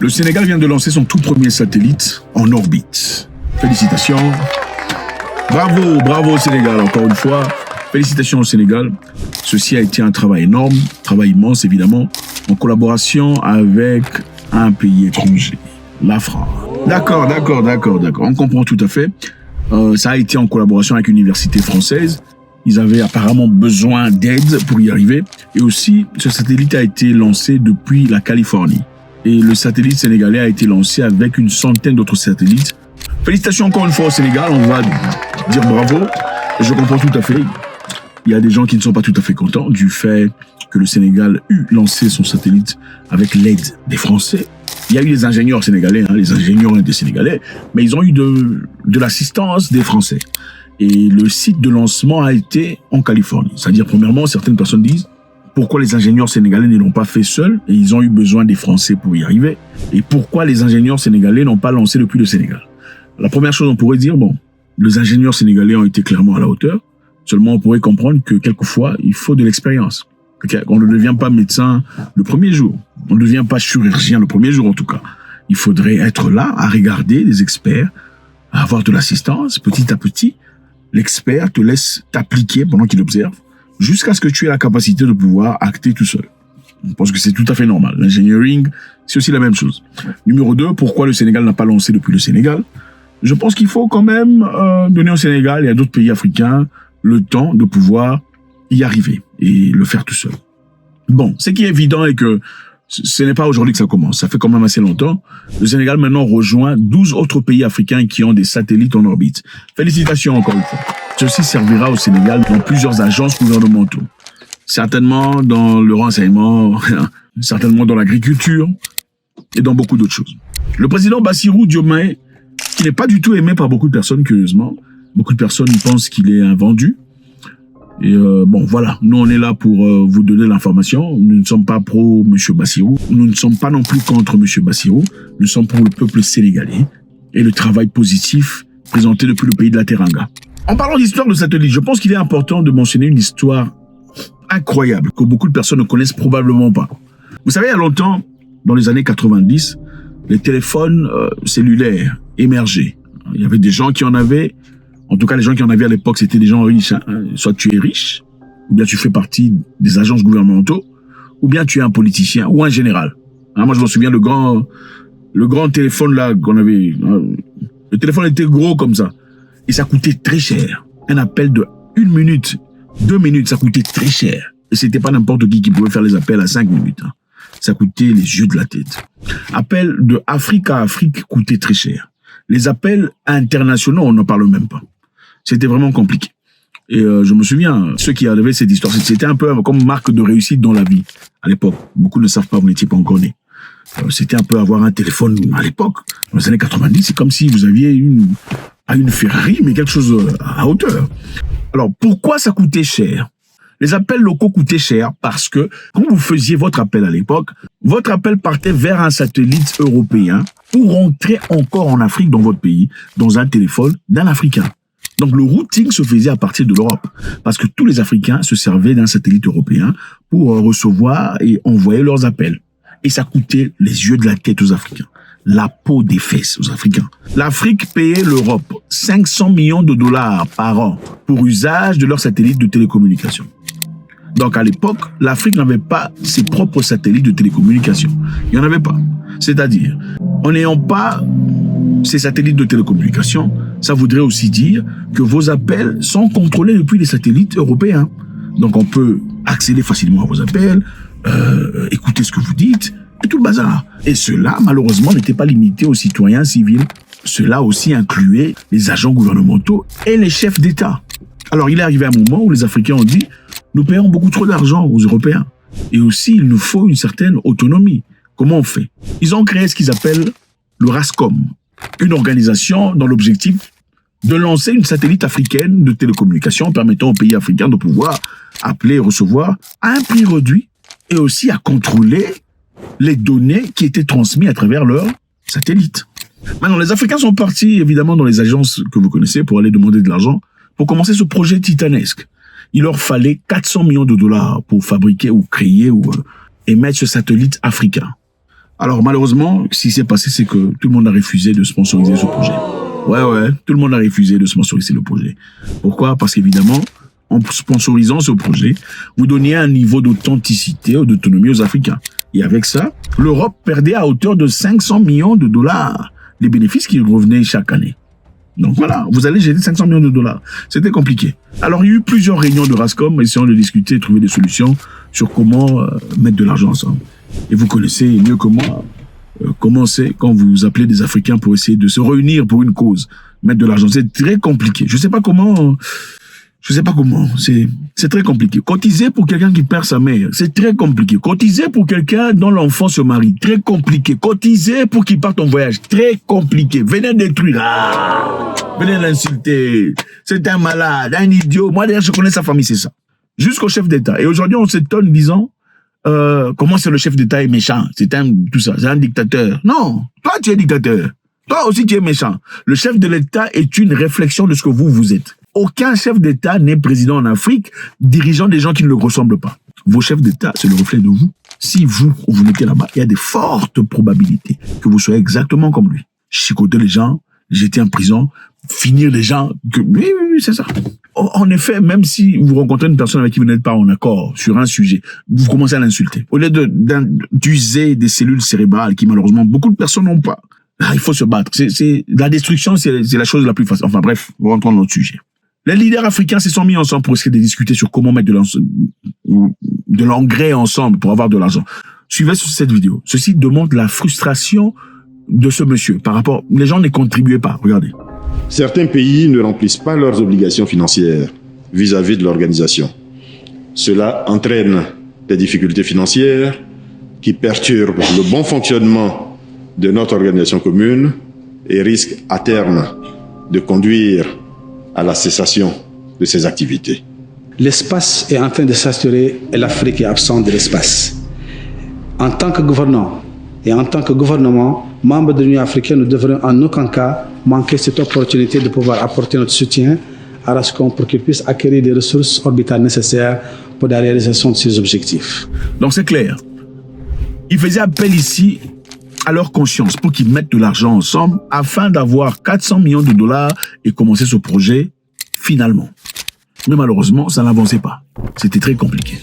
Le Sénégal vient de lancer son tout premier satellite en orbite. Félicitations. Bravo, bravo au Sénégal, encore une fois. Félicitations au Sénégal. Ceci a été un travail énorme, travail immense évidemment, en collaboration avec un pays étranger, la France. D'accord. On comprend tout à fait. Ça a été en collaboration avec une université française. Ils avaient apparemment besoin d'aide pour y arriver. Et aussi, ce satellite a été lancé depuis la Californie. Et le satellite sénégalais a été lancé avec une centaine d'autres satellites. Félicitations encore une fois au Sénégal. On va dire bravo. Je comprends tout à fait. Il y a des gens qui ne sont pas tout à fait contents du fait que le Sénégal eut lancé son satellite avec l'aide des Français. Il y a eu les ingénieurs sénégalais, les ingénieurs des Sénégalais, mais ils ont eu de l'assistance des Français. Et le site de lancement a été en Californie. C'est-à-dire, premièrement, certaines personnes disent pourquoi les ingénieurs sénégalais ne l'ont pas fait seuls et ils ont eu besoin des Français pour y arriver. Et pourquoi les ingénieurs sénégalais n'ont pas lancé depuis le Sénégal. La première chose, on pourrait dire, bon, les ingénieurs sénégalais ont été clairement à la hauteur. Seulement, on pourrait comprendre que quelquefois, il faut de l'expérience. On ne devient pas médecin le premier jour. On ne devient pas chirurgien le premier jour, en tout cas. Il faudrait être là, à regarder des experts, à avoir de l'assistance. Petit à petit, l'expert te laisse t'appliquer pendant qu'il observe, jusqu'à ce que tu aies la capacité de pouvoir acter tout seul. Je pense que c'est tout à fait normal. L'engineering, c'est aussi la même chose. Numéro 2, pourquoi le Sénégal n'a pas lancé depuis le Sénégal? Je pense qu'il faut quand même donner au Sénégal et à d'autres pays africains le temps de pouvoir y arriver et le faire tout seul. Bon, ce qui est évident est que ce n'est pas aujourd'hui que ça commence. Ça fait quand même assez longtemps. Le Sénégal maintenant rejoint 12 autres pays africains qui ont des satellites en orbite. Félicitations encore une fois. Ceci servira au Sénégal dans plusieurs agences gouvernementaux. Certainement dans le renseignement, certainement dans l'agriculture et dans beaucoup d'autres choses. Le président Bassirou Diomaye, qui n'est pas du tout aimé par beaucoup de personnes, curieusement. Beaucoup de personnes pensent qu'il est un vendu. Et bon, voilà, nous on est là pour vous donner l'information. Nous ne sommes pas pro M. Bassirou. Nous ne sommes pas non plus contre M. Bassirou. Nous sommes pour le peuple sénégalais et le travail positif présenté depuis le pays de la Teranga. En parlant d'histoire de satellite, je pense qu'il est important de mentionner une histoire incroyable que beaucoup de personnes ne connaissent probablement pas. Vous savez, il y a longtemps, dans les années 90, les téléphones cellulaires émergeaient. Il y avait des gens qui en avaient. En tout cas, les gens qui en avaient à l'époque, c'était des gens riches. Soit tu es riche, ou bien tu fais partie des agences gouvernementaux, ou bien tu es un politicien ou un général. Moi, je me souviens, le grand téléphone là qu'on avait, le téléphone était gros comme ça. Et ça coûtait très cher. Un appel de 1 minute, 2 minutes, ça coûtait très cher. Et c'était pas n'importe qui pouvait faire les appels à 5 minutes. Ça coûtait les yeux de la tête. Appel de Afrique à Afrique coûtait très cher. Les appels internationaux, on n'en parle même pas. C'était vraiment compliqué. Et je me souviens, ceux qui avaient cette histoire, c'était un peu comme marque de réussite dans la vie à l'époque. Beaucoup ne savent pas, vous n'étiez pas encore né. C'était un peu avoir un téléphone à l'époque. Dans les années 90, c'est comme si vous aviez une Ferrari, mais quelque chose à hauteur. Alors, pourquoi ça coûtait cher? Les appels locaux coûtaient cher parce que quand vous faisiez votre appel à l'époque, votre appel partait vers un satellite européen pour rentrer encore en Afrique dans votre pays, dans un téléphone d'un Africain. Donc le routing se faisait à partir de l'Europe parce que tous les Africains se servaient d'un satellite européen pour recevoir et envoyer leurs appels. Et ça coûtait les yeux de la tête aux Africains, la peau des fesses aux Africains. L'Afrique payait l'Europe 500 millions de dollars par an pour usage de leurs satellites de télécommunications. Donc à l'époque, l'Afrique n'avait pas ses propres satellites de télécommunications. Il n'y en avait pas. C'est-à-dire, en n'ayant pas ces satellites de télécommunications, ça voudrait aussi dire que vos appels sont contrôlés depuis les satellites européens. Donc on peut accéder facilement à vos appels, écouter ce que vous dites, et tout le bazar. Et cela, malheureusement, n'était pas limité aux citoyens civils. Cela aussi incluait les agents gouvernementaux et les chefs d'État. Alors il est arrivé un moment où les Africains ont dit « Nous payons beaucoup trop d'argent aux Européens. Et aussi, il nous faut une certaine autonomie. Comment on fait ?» Ils ont créé ce qu'ils appellent le RASCOM, une organisation dans l'objectif de lancer une satellite africaine de télécommunications permettant aux pays africains de pouvoir appeler et recevoir à un prix réduit et aussi à contrôler les données qui étaient transmises à travers leurs satellites. Maintenant, les Africains sont partis évidemment dans les agences que vous connaissez pour aller demander de l'argent pour commencer ce projet titanesque. Il leur fallait 400 millions de dollars pour fabriquer ou créer ou émettre ce satellite africain. Alors malheureusement, ce qui s'est passé, c'est que tout le monde a refusé de sponsoriser ce projet. Ouais, tout le monde a refusé de sponsoriser le projet. Pourquoi? Parce qu'évidemment, en sponsorisant ce projet, vous donniez un niveau d'authenticité ou d'autonomie aux Africains. Et avec ça, l'Europe perdait à hauteur de 500 millions de dollars les bénéfices qui revenaient chaque année. Donc voilà, vous allez gérer 500 millions de dollars. C'était compliqué. Alors il y a eu plusieurs réunions de RASCOM essayant de discuter et trouver des solutions sur comment mettre de l'argent ensemble. Et vous connaissez mieux que moi comment c'est quand vous appelez des Africains pour essayer de se réunir pour une cause, mettre de l'argent. C'est très compliqué. Je sais pas comment. C'est très compliqué. Cotiser pour quelqu'un qui perd sa mère, c'est très compliqué. Cotiser pour quelqu'un dont l'enfant se marie, très compliqué. Cotiser pour qu'il parte en voyage, très compliqué. Venez détruire. Venez l'insulter. C'est un malade, un idiot. Moi, d'ailleurs, je connais sa famille, c'est ça. Jusqu'au chef d'État. Et aujourd'hui, on s'étonne disant, comment c'est le chef d'État est méchant. C'est un dictateur. Non, toi, tu es dictateur. Toi aussi, tu es méchant. Le chef de l'État est une réflexion de ce que vous êtes. Aucun chef d'État n'est président en Afrique, dirigeant des gens qui ne le ressemblent pas. Vos chefs d'État, c'est le reflet de vous. Si vous mettez là-bas, il y a des fortes probabilités que vous soyez exactement comme lui. Chicoter les gens, jeter en prison, finir les gens. Oui, c'est ça. En effet, même si vous rencontrez une personne avec qui vous n'êtes pas en accord sur un sujet, vous commencez à l'insulter. Au lieu d'user des cellules cérébrales qui, malheureusement, beaucoup de personnes n'ont pas. Là, il faut se battre. La destruction, c'est la chose la plus facile. Enfin bref, rentrons dans notre sujet. Les leaders africains se sont mis ensemble pour essayer de discuter sur comment mettre de l'engrais ensemble pour avoir de l'argent. Suivez sur cette vidéo. Ceci démontre la frustration de ce monsieur par rapport... Les gens ne contribuaient pas. Regardez. Certains pays ne remplissent pas leurs obligations financières vis-à-vis de l'organisation. Cela entraîne des difficultés financières qui perturbent le bon fonctionnement de notre organisation commune et risquent à terme de conduire à la cessation de ces activités. L'espace est en train de saturer et l'Afrique est absente de l'espace. En tant que gouvernant et en tant que gouvernement, membres de l'Union africaine, nous devrions en aucun cas manquer cette opportunité de pouvoir apporter notre soutien à RASCOM pour qu'il puisse acquérir des ressources orbitales nécessaires pour la réalisation de ses objectifs. Donc c'est clair. Il faisait appel ici à leur conscience pour qu'ils mettent de l'argent ensemble afin d'avoir 400 millions de dollars et commencer ce projet finalement. Mais malheureusement, ça n'avançait pas. C'était très compliqué.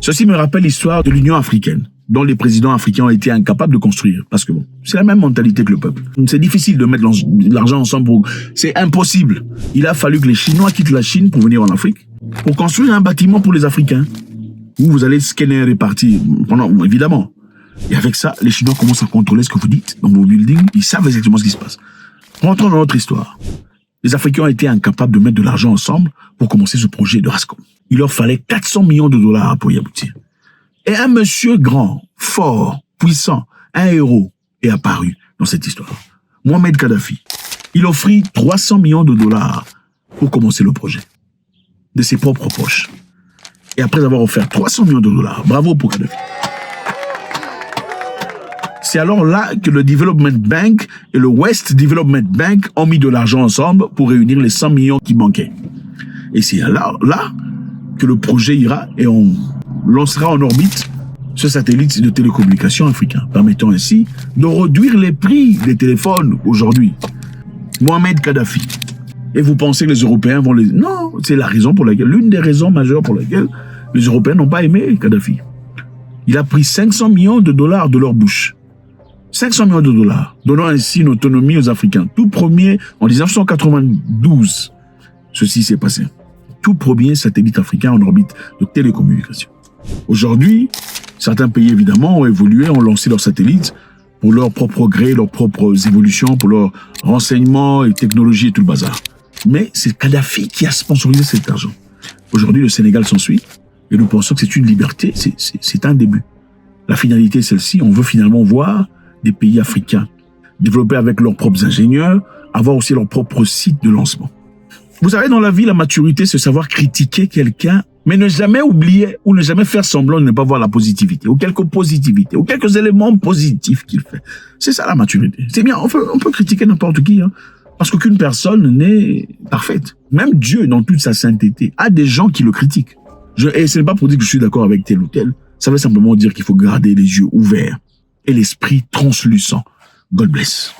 Ceci me rappelle l'histoire de l'Union africaine, dont les présidents africains ont été incapables de construire. Parce que bon, c'est la même mentalité que le peuple. C'est difficile de mettre l'argent ensemble. C'est impossible. Il a fallu que les Chinois quittent la Chine pour venir en Afrique, pour construire un bâtiment pour les Africains, où vous allez scanner et répartir, évidemment. Et avec ça, les Chinois commencent à contrôler ce que vous dites dans vos buildings. Ils savent exactement ce qui se passe. Rentrons dans notre histoire. Les Africains ont été incapables de mettre de l'argent ensemble pour commencer ce projet de RASCOM. Il leur fallait 400 millions de dollars pour y aboutir. Et un monsieur grand, fort, puissant, un héros est apparu dans cette histoire. Mohamed Kadhafi. Il offrit 300 millions de dollars pour commencer le projet. De ses propres poches. Et après avoir offert 300 millions de dollars, bravo pour Kadhafi. C'est alors là que le Development Bank et le West Development Bank ont mis de l'argent ensemble pour réunir les 100 millions qui manquaient. Et c'est alors là que le projet ira et on lancera en orbite ce satellite de télécommunications africain, permettant ainsi de réduire les prix des téléphones aujourd'hui. Mohamed Kadhafi. Et vous pensez que les Européens vont les... Non, c'est la raison pour laquelle, l'une des raisons majeures pour laquelle les Européens n'ont pas aimé Kadhafi. Il a pris 500 millions de dollars de leur bouche. 500 millions de dollars, donnant ainsi une autonomie aux Africains. Tout premier, en 1992, ceci s'est passé. Tout premier satellite africain en orbite de télécommunications. Aujourd'hui, certains pays évidemment ont évolué, ont lancé leurs satellites pour leur propre gré, leurs propres évolutions, pour leurs renseignements et technologies et tout le bazar. Mais c'est Kadhafi qui a sponsorisé cet argent. Aujourd'hui, le Sénégal s'ensuit et nous pensons que c'est une liberté, c'est un début. La finalité est celle-ci, on veut finalement voir des pays africains développer avec leurs propres ingénieurs, avoir aussi leur propre site de lancement. Vous savez, dans la vie, la maturité, c'est savoir critiquer quelqu'un, mais ne jamais oublier ou ne jamais faire semblant de ne pas voir la positivité, ou quelques positivités, ou quelques éléments positifs qu'il fait. C'est ça la maturité. C'est bien, on peut critiquer n'importe qui, hein, parce qu'aucune personne n'est parfaite. Même Dieu, dans toute sa sainteté, a des gens qui le critiquent. Et ce n'est pas pour dire que je suis d'accord avec tel ou tel, ça veut simplement dire qu'il faut garder les yeux ouverts et l'esprit translucent. God bless.